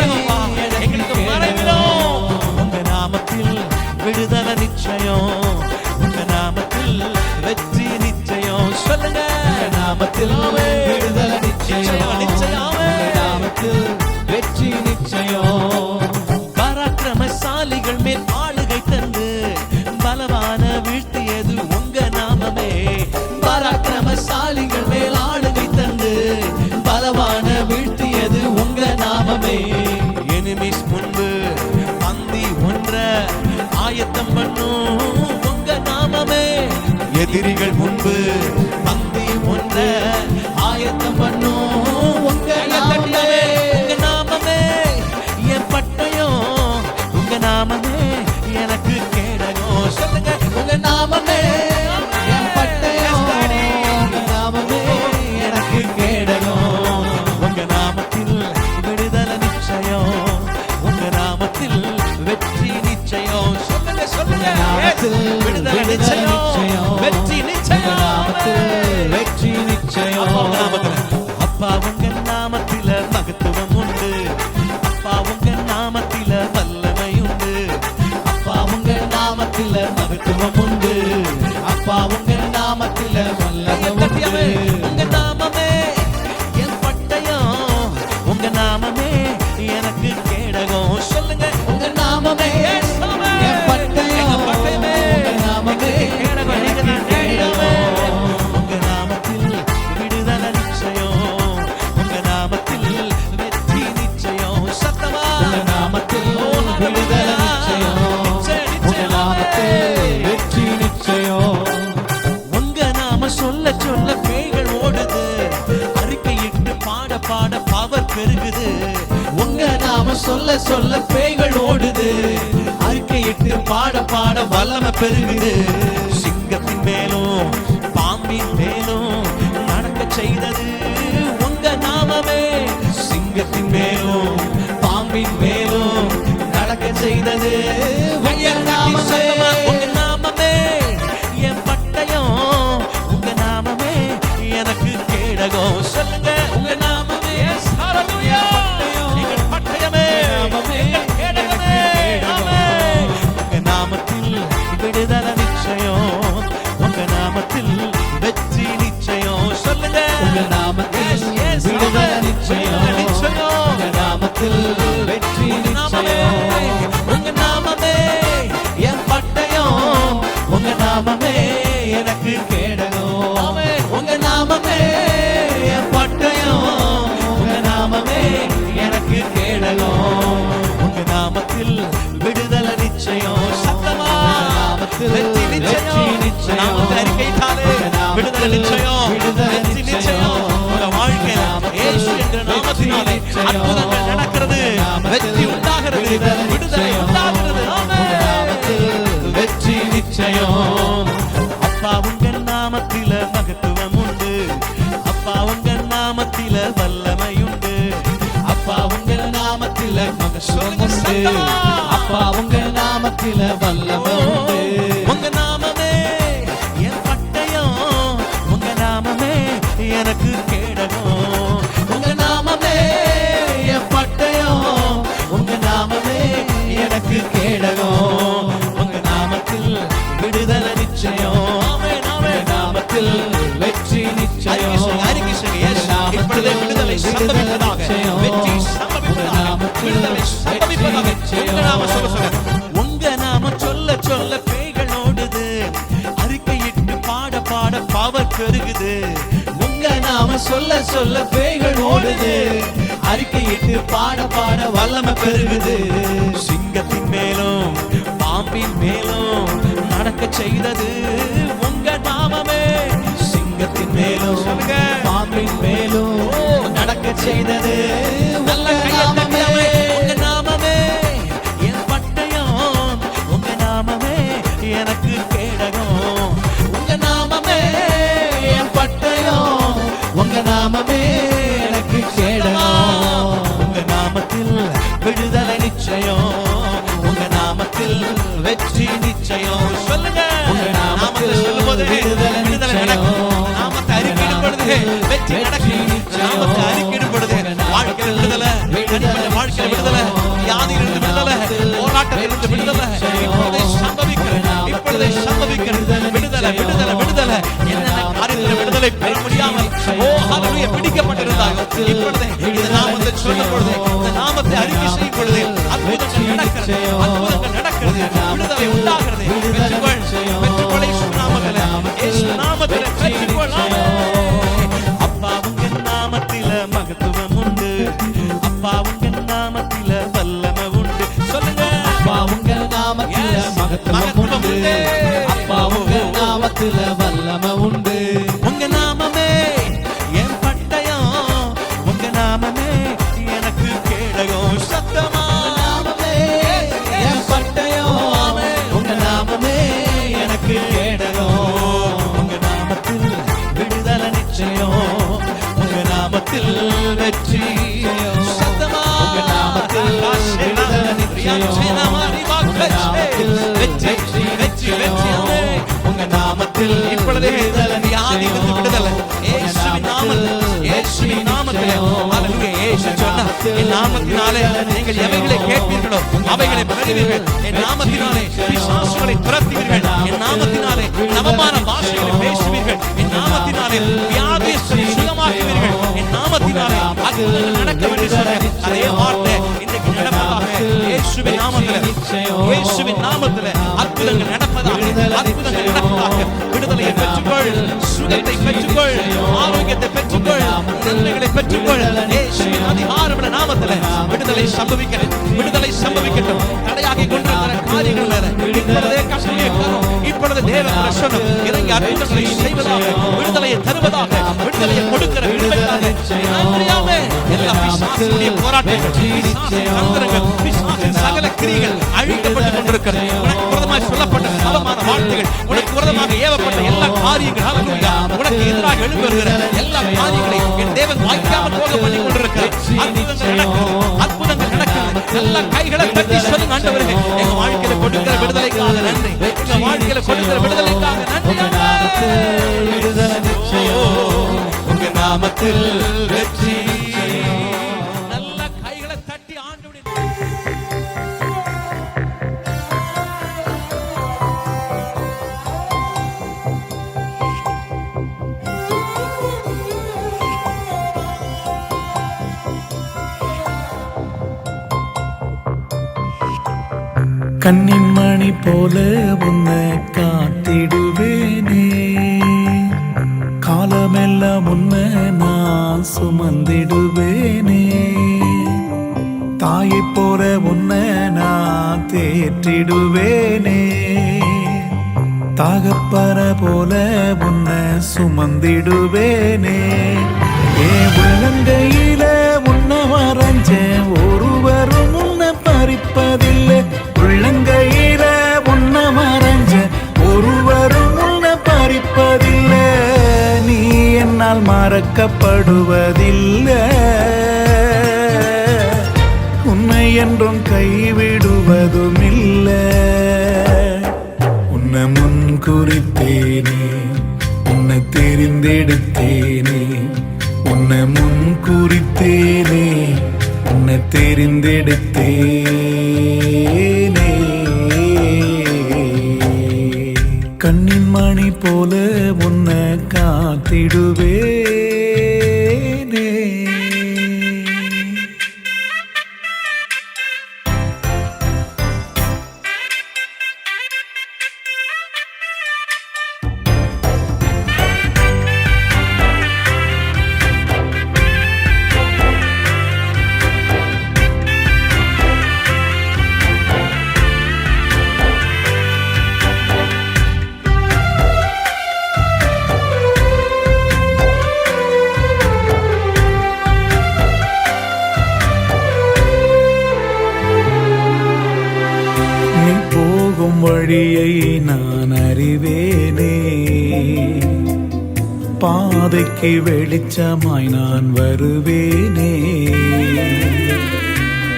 எங்களுக்கு மறைவிடம். உங்க நாமத்தில் விடுதலை நிச்சயம். உங்க நாமத்தில் வெற்றி நிச்சயம். சொல்லுங்க, உங்க நாமத்தில் விடுதலை நிச்சயம். நிச்சயம் பலவான வீழ்த்தியது உங்க நாமமே. எனிமிஸ் முன்பு பந்தி ஒன்ற ஆயத்தம் பண்ணும் உங்க நாமமே. எதிரிகள் முன்பு பந்தி ஒன்ற ஆயத்தம் பண்ணும் உங்க நாமமே. உங்க நாமமே என் பட்டயம், உங்க நாமமே எனக்கு கேடகம். சொல்லுங்க, உங்க நாமமே என் பட்டயம், உங்க நாமமே எனக்கு கேடகம். உங்க நாமத்தில் விடுதலை நிச்சயம், உங்க நாமத்தில் வெற்றி நிச்சயம். சொல்லுங்க சொல்லுங்க, நாமத்தில் விடுதலை நிச்சயம், வெற்றி நிச்சயம், நாமத்தில் வெற்றி நிச்சயம். அப்பா உங்க நாமத்தில மகத்துவம் உண்டு, அப்பா உங்க நாமத்தில வல்லமை உண்டு, அப்பா உங்க நாமத்தில மகத்துவம் உண்டு, அப்பா உங்க நாமத்தில வல்லமை உண்டு. உங்க நாமமே என் பட்டயம், உங்க நாமமே எனக்கு கேடகம். சொல்லுங்க, உங்க நாமமே என் பட்டயம், உங்க நாமமே கேடகம். நீங்க தான் கேடகம். உங்க நாமத்தில் விடுதலை நிச்சயம், உங்க நாமத்தில் வெற்றி நிச்சயம். சத்தமா, உங்க நாமத்தில் விடுதலை நிச்சயம், உங்க நாமத்தில் வெற்றி நிச்சயம். உங்க நாம சொல்ல சொல்ல பேய்கள் ஓடுது, அறிக்கையிட்டு பாட பாட பவர் பெருகுது. உங்க நாம சொல்ல சொல்ல பேய்கள் ஓடுது, அறிக்கையிட்டு பாட பாட வல்லமை பெருகுது. சிங்கத்தின் மேலும் பாம்பின் மேலும் நடக்க செய்தது உங்க நாமமே. சிங்கத்தின் மேலும் பாம்பின் மேலும் நடக்க செய்தது உங்க நாமமே. உங்க நாமமே என் பட்டயம், உங்க நாமமே எனக்கு கேடகம். சொல்லுங்க, உங்க நாமமே எங்கள் பட்டயமே, எங்கள் கேடகமே. ஆமென். உங்க நாமத்தில் விடுதலை நிச்சயம், உங்க நாமத்தில் வெற்றி நிச்சயம். சொல்லுங்க, உங்க நாமத்தில் Yes, yes, விடுதலை ஆமென். நிச்சயம், விடுதலை நிச்சயம். உங்க நாமத்தில் வெற்றி நிச்சயம். உங்க நாமமே என் பட்டயம், உங்க நாமமே எனக்கு கேடகம். உங்க நாமமே என் பட்டயம், உங்க நாமமே எனக்கு கேடகம். உங்க நாமத்தில் விடுதலை நிச்சயம். சத்தமா, நாமத்தில் வெற்றி வெற்றி நிச்சயம். நிச்சயம். நாமத்தை அறிக்கையிட்டாலே விடுதலை நிச்சயம், விடுதலை வெற்றி நிச்சயம். உங்க வாழ்க்கையில இயேசு என்ற நாமத்தினாலே அற்புதங்கள் நடக்கிறது, வெற்றி உண்டாகிறது, விடுதலை உண்டாகிறது. ஆமென். வெற்றி நிச்சயம். அப்பா உங்க நாமத்தில மகத்துவம் உண்டு, அப்பா உங்க நாமத்தில வல்லமை உண்டு, அப்பா உங்க நாமத்தில மகத்துவம் உண்டு, அப்பா உங்க நாமத்தில வல்லமை உண்டு. உங்க நாமமே என் பட்டயம், உங்க நாமமே எனக்கு கேடகம். உங்க நாமமே என் பட்டயம், உங்க நாமமே எனக்கு கேடகம். உங்க நாமத்தில் விடுதலை நிச்சயம், உங்க நாமத்தில் வெற்றி நிச்சயம். இப்பொழுதே விடுதலை சம்பவிப்பதாக, வெற்றி சம்பவிப்பதாக, விடுதலை சம்பவிப்பதாக. உங்க நாம சொல்ல சொல்ல, உங்க நாம சொல்ல சொல்ல பேய்கள் ஓடுது, அறிக்கையிட்டு பாட பாட பவர் பெருகுது. உங்க நாம சொல்ல சொல்ல பேய்கள் ஓடுது, அறிக்கையிட்டு பாட பாட வல்லமை பெருகுது. சிங்கத்தின் மேலும் பாம்பின் மேலும் நடக்க செய்தது உங்க நாமமே. சிங்கத்தின் மேலும் பாம்பின் மேலும் நடக்க செய்தது நல்ல உங்க கையை நாமமே. தட்டியவே, உங்க நாமமே என் பட்டயம், உங்க நாமமே எனக்கு கேடகம். உங்க நாமமே என் பட்டயம், உங்க நாமமே எனக்கு கேடகம். உங்க நாமத்தில் விடுதலை நிச்சயம், உங்க நாமத்தில் வெற்றி நிச்சயம். சொல்லுங்க, உங்க நாமத்தில் நாமத்தை சொல்லும்போது விடுதலை விடுதலை நடக்கும். நிச்சயம். நாமத்தை அறிக்கையிடும் பொழுது வெற்றி நடக்கும். நாமத்தை அறிக்கையிடும் பொழுது வாழ்க்கையில் விடுதலை, தனிப்பட்ட வாழ்க்கையில் விடுதலை, வியாதியிலிருந்து விடுதலை, போராட்டத்திலிருந்து விடுதலை. இப்பொழுதே சம்பவிக்கிறது, இப்பொழுதே சம்பவிக்கிறது. விடுதலை, விடுதலை, விடுதலை. என்னென்ன காரியத்தில் விடுதலை பெற முடியாமல் ஹல்லேலூயா பிடிக்கப்பட்டிருந்தாங்க, இப்பொழுதே இந்த நாமத்தை சொல்லும் பொழுது, இந்த நாமத்தை அறிக்கை செய்யும் பொழுது அற்புதங்கள் நடக்கிறது, அற்புதங்கள் நடக்கிறது, விடுதலை உண்டாகிறது. பெற்றுக்கொள், பெற்றுக்கொள் இயேசு நாமத்திலே, இயேசு நாமத்திலே பெற்றுக்கொள். ஆமென். அப்பா உங்க நாமத்திலே மகத்துவம் உண்டு. அப்பா உங்க நாமத்தில வல்லமை உண்டு. சொல்லுங்க. அப்பா உங்க நாமத்தில மகத்துவம் உண்டு. அப்பா உங்க நாமத்தில வல்லமை உண்டு. உங்க நாமமே என் பட்டயம், உங்க நாமமே எனக்கு கேடகம். சத்தமா நாமமே என் பட்டயம், உங்க நாமமே எனக்கு கேடகம். உங்க நாமத்தில் விடுதலை நிச்சயம், உங்க நாமத்தில் வெற்றி. சத்தமா உங்க நாமத்தில் விடுதலை நிச்சயம். வெற்றி வெற்றி வெற்றி. உங்க நாமத்தில் இப்பொழுதே வியாதியிலிருந்து விடுதலை இயேசுவின் நாமத்தில், இயேசுவின் நாமத்தில். ஹல்லேலூயா. இயேசு சொன்னார், என் நாமத்தினாலே நீங்கள் எவைகளை கேட்பீர்களோ அவைகளை பெறுவீர்கள். என் நாமத்தினாலே பிசாசுகளை துரத்துவீர்கள். என் நாமத்தினாலே நவமான பாஷைகளை பேசுவீர்கள். என் நாமத்தினாலே வியாதியை சுகமாக்குவீர்கள். என் நாமத்தினாலே அற்புதங்கள் நடக்கும் என்று சொன்ன அதே வார்த்தை இன்றைக்கு நடப்பதாக. இயேசுவின் நாமத்தில், இயேசுவின் நாமத்தில் அற்புதங்கள் நடப்பதாக, அற்புதங்கள் நடப்பதாக. விடுதலையை பெற்றுக்கொள், சுகத்தை பெற்றுக்கொள், ஆரோக்கியத்தை பெற்றுக்கொள், நன்மைகளை பெற்றுக்கொள். இயேசுவின் அதிகாரமுள்ள நாமத்தில் விடுதலை சம்பவிக்கட்டும், விடுதலை சம்பவிக்கட்டும். தடையாகி கொண்டிருக்கிற காரியங்கள் மேல இப்பொழுதே கஷ்டமே இப்பொழுது தேவ பிரசன்னம் இறங்கி அற்புதங்களை செய்வதாக, விடுதலையை தருவதாக, விடுதலையை கொடுக்கிற விடுதலையாக. நன்றியாமே. எல்லா பிசாசுடைய போராட்டங்கள், பிசாசின் தந்திரங்கள், பிசாசின் சகல கிரியைகள் அழிக்கப்பட்டுக் கொண்டிருக்கிறது. உனக்கு விரோதமாக சொல்லப்பட்ட அவமான வார்த்தைகள், உனக்கு விரோதமாக ஏவப்பட்ட எல்லா காரியங்கள், ஹல்லேலூயா, உனக்கு எதிராக எழும்புகிற எல்லா காரியங்களை என் தேவன் வாய்க்காமல் போக பண்ணி கொண்டிருக்கிறார். அற்புதங்கள் நடக்கிறது, அற்புதங்கள் நடக்கிறது. எல்லா கைகளை தட்டி சொல்லுங்க, ஆண்டவரே எங்க வாழ்க்கையில கொடுக்கிற விடுதலைக்காக நன்றி, எங்க வாழ்க்கையில கொடுக்கிற விடுதலைக்காக நன்றி. விடுதலை நிச்சயம், உங்க நாமத்தில் வெற்றி. நல்ல கைகளை தட்டி ஆண்டவரே கண்ணின் மணி போல உன்னை காத்திடுவேனே, காலமெல்லாம் உன்னை நான் சுமந்திடுவேனே. தாயை போல உன்னை நான் தேற்றிடுவேனே, தகப்பன போல உன்னை சுமந்திடுவேனே. என் உள்ளங்கையில உன்னை வரைஞ்ச ஒருவரும் உன்னை பறிப்பதில்லை. உள்ளங்கையில உன்னை மறைஞ்ச ஒருவரும் உன்னை பறிப்பதில்லை. நீ என்னால் மறக்கப்படுவதில்லை. உன்னை என்றும் கைவிடுவதும் இல்லை. உன்னை முன் குறித்தேனே, உன்னை தெரிந்தெடுத்தேனே. உன்னை முன் குறித்தேனே, உன்னை தெரிந்தெடுத்தேனே. கண்ணின் மணி போல உன்னை காத்திடுவேனே. வழியை நான் அறிவேனே, பாதைக்கு வெளிச்சமாய் நான் வருவேனே.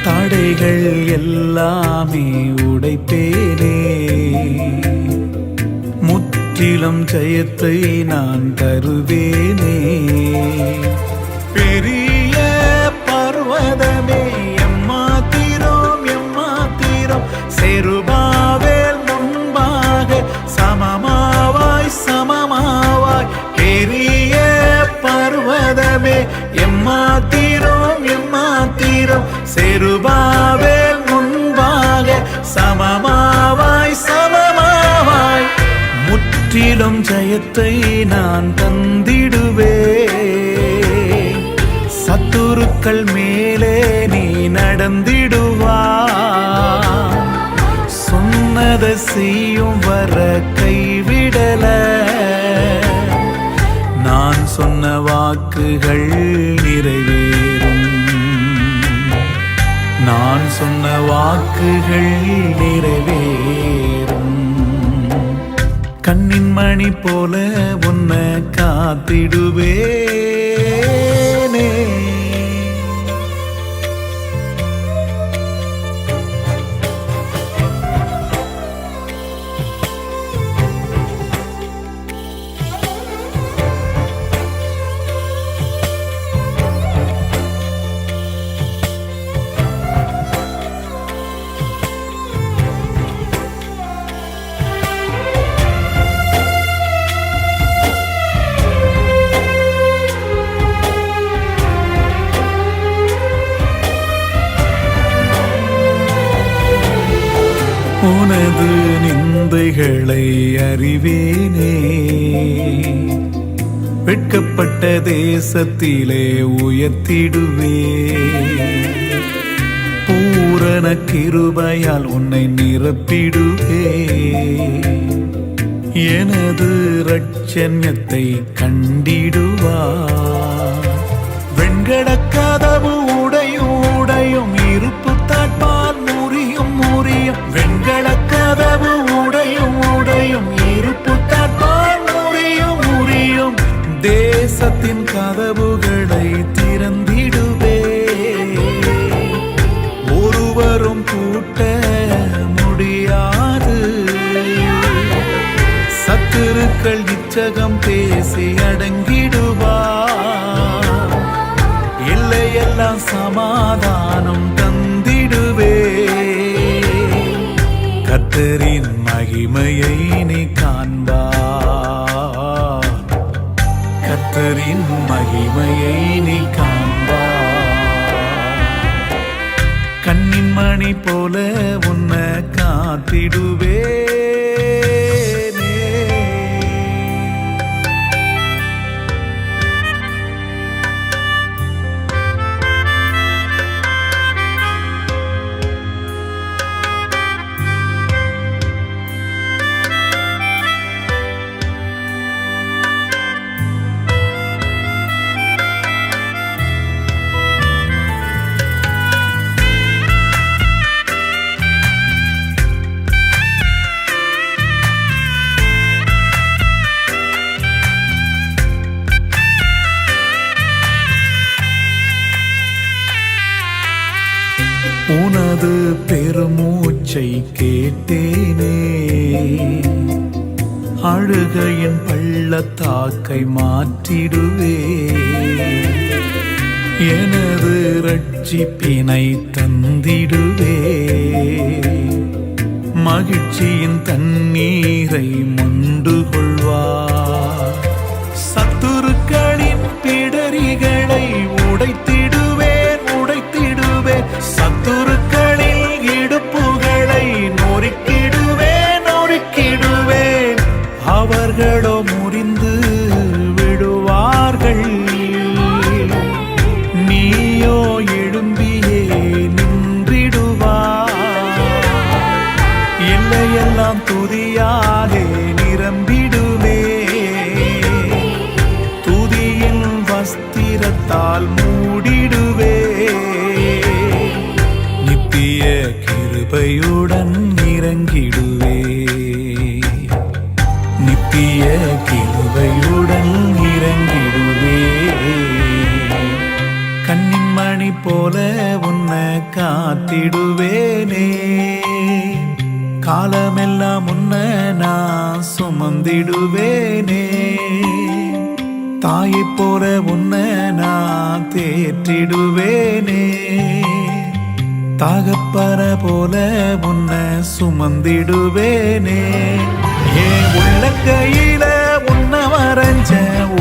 தடைகள் எல்லாமே உடைப்பேனே, முற்றிலும் ஜெயத்தை நான் தருவேனே. பெரிய பர்வதமே எம்மாத்திரம் எம்மாத்திரம், செருபாவேல் முன்பாக சமமாவாய் சமமாவாய். பெரிய பர்வதமே எம்மாத்திரம் எம்மாத்திரம், செருபாவேல் முன்பாக சமமாவாய் சமமாவாய். முற்றிலும் ஜெயத்தை நான் தந்திடுவேன். சத்துருக்கள் மேலே நீ நடந்திடுவா. சொன்னதை செய்யும் வர கைவிடல. நான் சொன்ன வாக்குகள் நிறைவேறும். நான் சொன்ன வாக்குகள் நிறைவேறும். கண்ணின் மணி போல உன்னை காத்திடுவேனே. உனது நிந்தைகளை அறிவேனே. வெட்கப்பட்ட தேசத்திலே உயர்த்திடுவே. பூரண கிருபையால் உன்னை நிரப்பிடுவே. எனது இரட்சண்யத்தை கண்டிடுவா. வெண்கடக் கதவு உடையும் உடையும் இருப்பு தாட்பால் முறியும் முறியும். வெண்கடக் கதவு உடையும் உடையும் இருப்பு தாட்பால் முறியும் முறியும். தேசத்தின் கதவுகளை திறந்திடுவே. ஒருவரும் பூட்ட முடியாது. சத்துருக்கள் இச்சகம் பேசி அடங்கிடுவா. எல்லையெல்லாம் சமாதானம் தந்திடுவே. கர்த்தரின் மகிமையை நீ காண்பா. கர்த்தரின் மகிமையை நீ காண்பா. கண்ணின் மணி போல உன்னை காத்திடுவே. உனது பெருமூச்சை கேட்டேனே. அழுகையின் பள்ளத்தாக்கை மாற்றிடுவே. எனது இரட்சிப்பினை தந்திடுவே. மகிழ்ச்சியின் தண்ணீரை மொண்டு கொள்வார். சத்துருக்களின் பிடரிகளை உடைத்திடுவேன் உடைத்திடுவேன். சத்துருக்களின் இடுப்புகளை நொறுக்கிடுவேன் நொறுக்கிடுவேன். அவர்களோ முறிந்து விடுவார்கள். நீயோ எழும்பியே நின்றிடுவார். எல்லையெல்லாம் துதியாலே நிரம்பிடுவே. துதியின் வஸ்திரத்தால் மூடிடுவே. நித்திய கிருபையுடன் இறங்கிடுவே. நித்திய கிருபையுடன் இறங்கிடுவே. கண்ணின் மணி போல உன்னை காத்திடுவேனே. காலமெல்லாம் உன்னை நான் சுமந்திடுவேனே. தாயை போல உன்னை நான் தேற்றிடுவேனே. தகப்பன போல உன்னை சுமந்திடுவேனே. ஏன் உள்ளங்கையில உன்னை வரைஞ்ச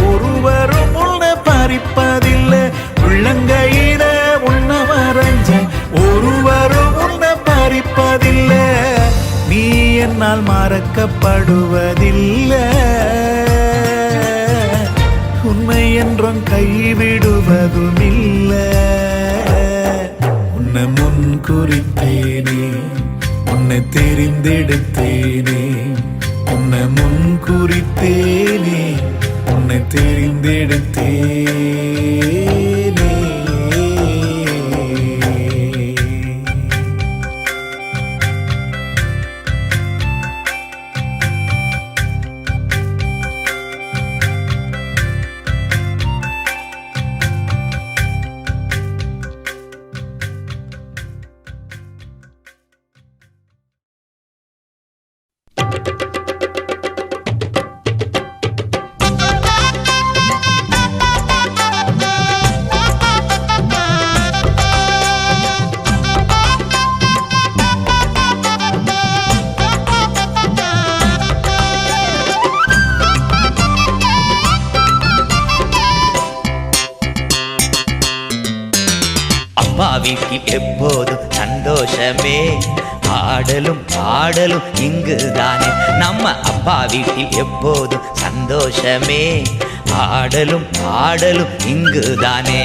ஒருவரும் உன்னை பறிப்பதில்லை. உள்ளங்கையில உன்னை வரைஞ்ச ஒருவரும் உன்னை பறிப்பதில்லை. நீ என்னால் மறக்கப்படுவதில்லை. உண்மை என்ற என்றும் கைவிடுவதுமில்ல. உன்னை முன் குறித்தேனே, உன்னை தெரிந்தெடுத்தேனே, உன்னை முன் குறித்தேனே, உன்னை தெரிந்தெடுத்தேனே. அப்பா வீட்டில் எப்போதும் சந்தோஷமே, ஆடலும் பாடலும் இங்குதானே. நம்ம அப்பா வீட்டில் எப்போதும் சந்தோஷமே, ஆடலும் பாடலும் இங்குதானே.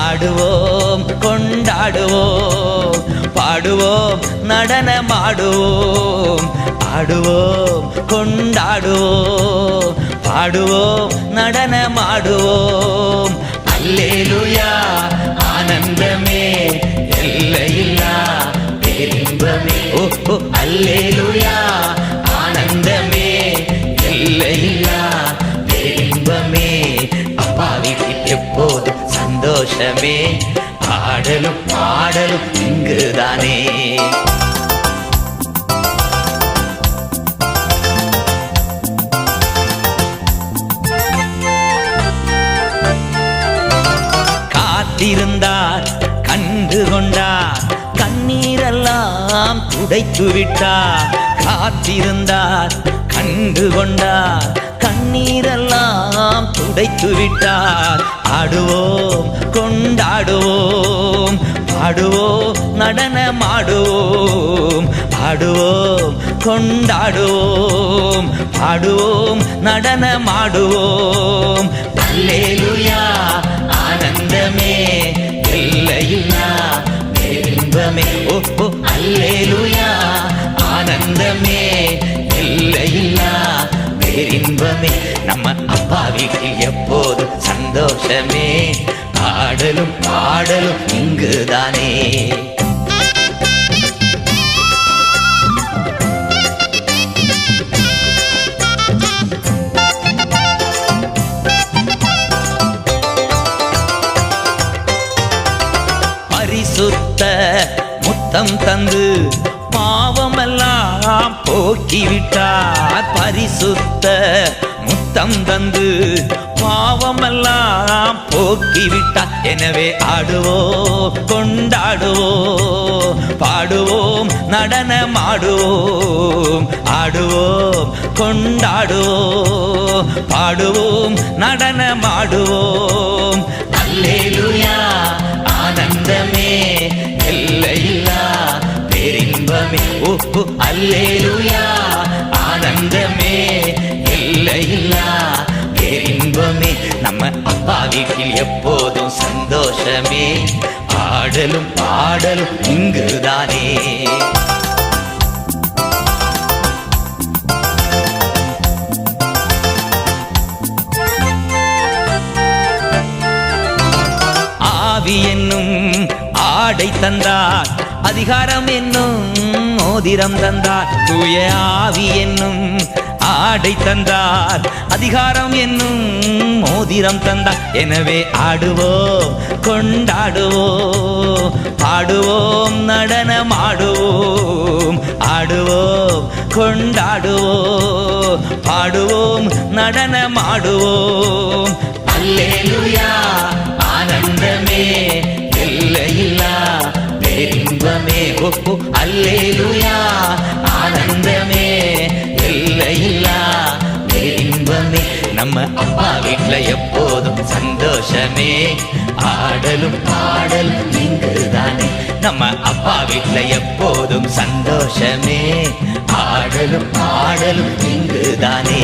ஆடுவோம் கொண்டாடுவோம், பாடுவோம் நடனமாடுவோம். ஆடுவோம் கொண்டாடுவோம், பாடுவோம் நடனமாடுவோம். அல்லேலூயா ஆனந்தமே, எல்லையில்லா பேரின்பமே. ஓ அல்லேலூயா ஆனந்தமே, எல்லையில்லா பேரின்பமே. அப்பா வீட்டில் எப்போதும் சந்தோஷமே, ஆடலும் பாடலும் இங்குதானே. காத்திருந்தார் கண்டு கொண்டார், கண்ணீரெல்லாம் துடைத்து விட்டார். காத்திருந்தார் கண்டு கொண்டார், கண்ணீரெல்லாம் துடைத்து விட்டார். ஆடுவோம் கொண்டாடுவோம், பாடுவோம் நடனமாடுவோம். ஆடுவோம் கொண்டாடுவோம், பாடுவோம் நடனமாடுவோம். அல்லேலூயா ஆனந்தமே, எல்லையில்லா பேரின்பமே. ஓ அல்லேலூயா ஆனந்தமே, எல்லையில்லா பேரின்பமே. நம்ம அப்பா வீட்டில் எப்போதும் சந்தோஷமே, ஆடலும் பாடலும் இங்குதானே. பரிசுத்த முத்தம் தந்து பாவமெல்லாம் போக்கிவிட்டார். பரிசுத்த முத்தம் தந்து பாவமெல்லாம் போக்கிவிட்டார். எனவே ஆடுவோம் கொண்டாடுவோம், பாடுவோம் நடனமாடுவோம். ஆடுவோம் கொண்டாடுவோம், பாடுவோம் நடனமாடுவோம். அல்லேலூயா ஆனந்தமே, எல்லையில்லா பேரின்பமே. ஓ அல்லேலூயா ஆனந்தமே, எல்லையில்லா பேரின்பமே. நம்ம அப்பா வீட்டில் எப்போதும் சந்தோஷமே, ஆடலும் பாடலும் இங்குதானே. ஆவி என்னும் ஆடை தந்தார், அதிகாரம் என்னும் மோதிரம் தந்தார். தூய ஆவி என்னும் ஆடை தந்தார், அதிகாரம் என்னும் மோதிரம் தந்தார். எனவே ஆடுவோம் கொண்டாடுவோம், பாடுவோம் நடனமாடுவோம். ஆடுவோம் கொண்டாடுவோம், பாடுவோம் நடனமாடுவோம். அல்லேலூயா ஆனந்தமே, எல்லையில்லா பேரின்பமே. ஓ அல்லேலூயா ஆனந்தமே, எல்லையில்லா பேரின்பமே. நம்ம அப்பா வீட்டுல எப்போதும் சந்தோஷமே, ஆடலும் பாடலும் இங்குதானே. நம்ம அப்பா வீட்டுல எப்போதும் சந்தோஷமே, ஆடலும் பாடலும் இங்குதானே.